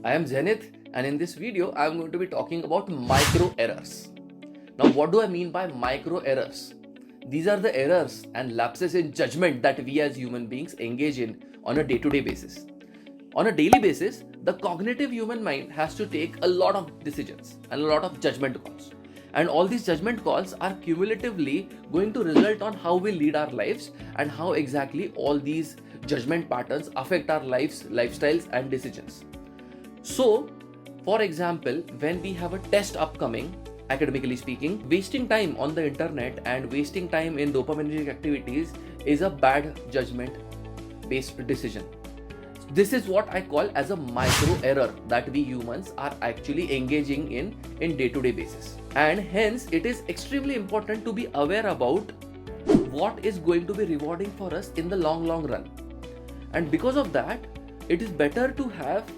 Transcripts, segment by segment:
I am Zenith, and in this video, I am going to be talking about micro errors. Now, what do I mean by micro errors? These are the errors and lapses in judgment that we as human beings engage in on a day-to-day basis. On a daily basis, the cognitive human mind has to take a lot of decisions and a lot of judgment calls. And all these judgment calls are cumulatively going to result on how we lead our lives and how exactly all these judgment patterns affect our lives, lifestyles, and decisions. So, for example, when we have a test upcoming, academically speaking, wasting time on the internet and wasting time in dopaminergic activities is a bad judgment based decision. This is what I call as a micro error that we humans are actually engaging in day-to-day basis. And hence, it is extremely important to be aware about what is going to be rewarding for us in the long run. And because of that, it is better to have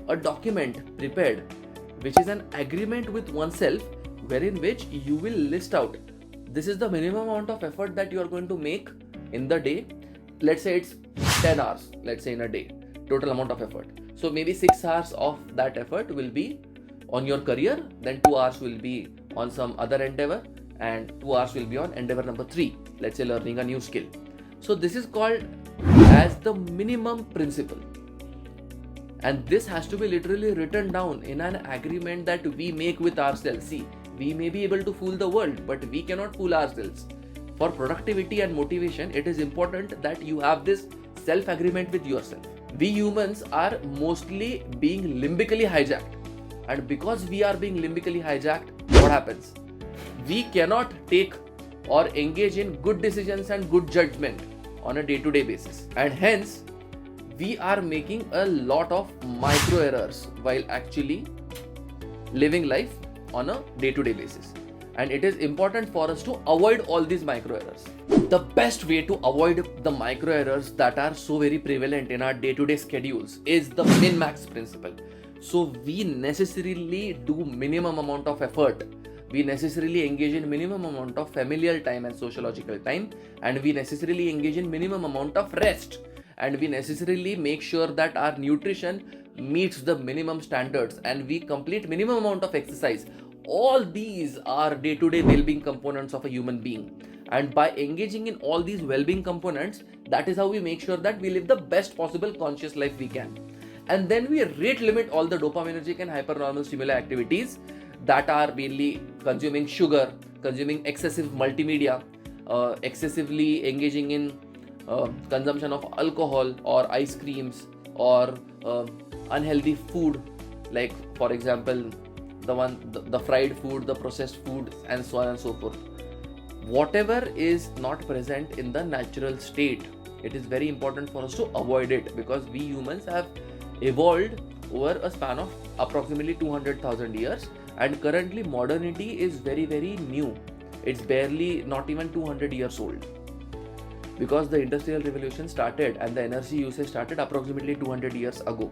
a document prepared which is an agreement with oneself, wherein which you will list out this is the minimum amount of effort that you are going to make in the day. Let's say it's 10 hours, let's say in a day, total amount of effort. So maybe 6 hours of that effort will be on your career, then 2 hours will be on some other endeavor, and 2 hours will be on endeavor number 3, let's say learning a new skill. So this is called as the minimum principle. And this has to be literally written down in an agreement that we make with ourselves. See, we may be able to fool the world, but we cannot fool ourselves. For productivity and motivation, it is important that you have this self-agreement with yourself. We humans are mostly being limbically hijacked. And because we are being limbically hijacked, what happens? We cannot take or engage in good decisions and good judgment on a day-to-day basis. And hence, we are making a lot of micro errors while actually living life on a day-to-day basis. And it is important for us to avoid all these micro errors. The best way to avoid the micro errors that are so very prevalent in our day-to-day schedules is the min-max principle. So we necessarily do minimum amount of effort. We necessarily engage in minimum amount of familial time and sociological time, and we necessarily engage in minimum amount of rest. And we necessarily make sure that our nutrition meets the minimum standards and we complete minimum amount of exercise. All these are day-to-day well-being components of a human being. And by engaging in all these well-being components, that is how we make sure that we live the best possible conscious life we can. And then we rate limit all the dopaminergic and hypernormal stimuli activities that are mainly consuming sugar, consuming excessive multimedia, excessively engaging in consumption of alcohol or ice creams or unhealthy food, like for example the fried food, the processed food, and so on and so forth. Whatever is not present in the natural state, it is very important for us to avoid it, because we humans have evolved over a span of approximately 200,000 years, and currently modernity is very new. It's barely not even 200 years old, because the industrial revolution started and the energy usage started approximately 200 years ago.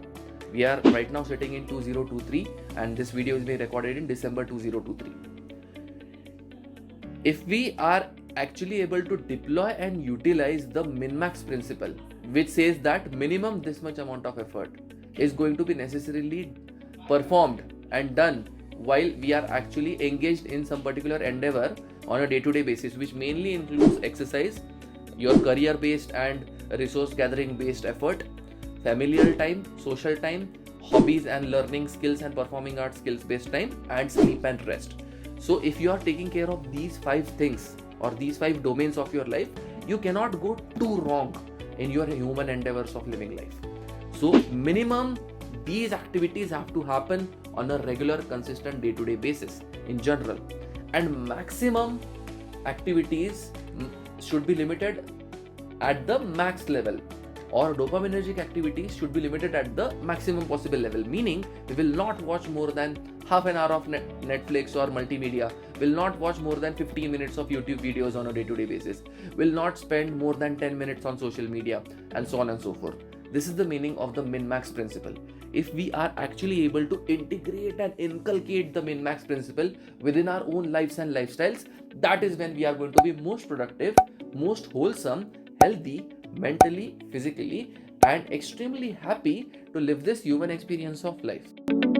We are right now sitting in 2023 and this video is being recorded in December 2023. If we are actually able to deploy and utilize the min-max principle, which says that minimum this much amount of effort is going to be necessarily performed and done while we are actually engaged in some particular endeavor on a day-to-day basis, which mainly includes exercise, your career-based and resource-gathering-based effort, familial time, social time, hobbies and learning skills and performing arts skills-based time, and sleep and rest. So if you are taking care of these 5 things or these 5 domains of your life, you cannot go too wrong in your human endeavors of living life. So minimum, these activities have to happen on a regular, consistent day-to-day basis in general. And maximum activities should be limited at the max level, or dopaminergic activities should be limited at the maximum possible level, meaning we will not watch more than half an hour of Netflix or multimedia, will not watch more than 15 minutes of YouTube videos on a day-to-day basis, will not spend more than 10 minutes on social media, and so on and so forth. This is the meaning of the min-max principle. If we are actually able to integrate and inculcate the min-max principle within our own lives and lifestyles, that is when we are going to be most productive, most wholesome, healthy, mentally, physically, and extremely happy to live this human experience of life.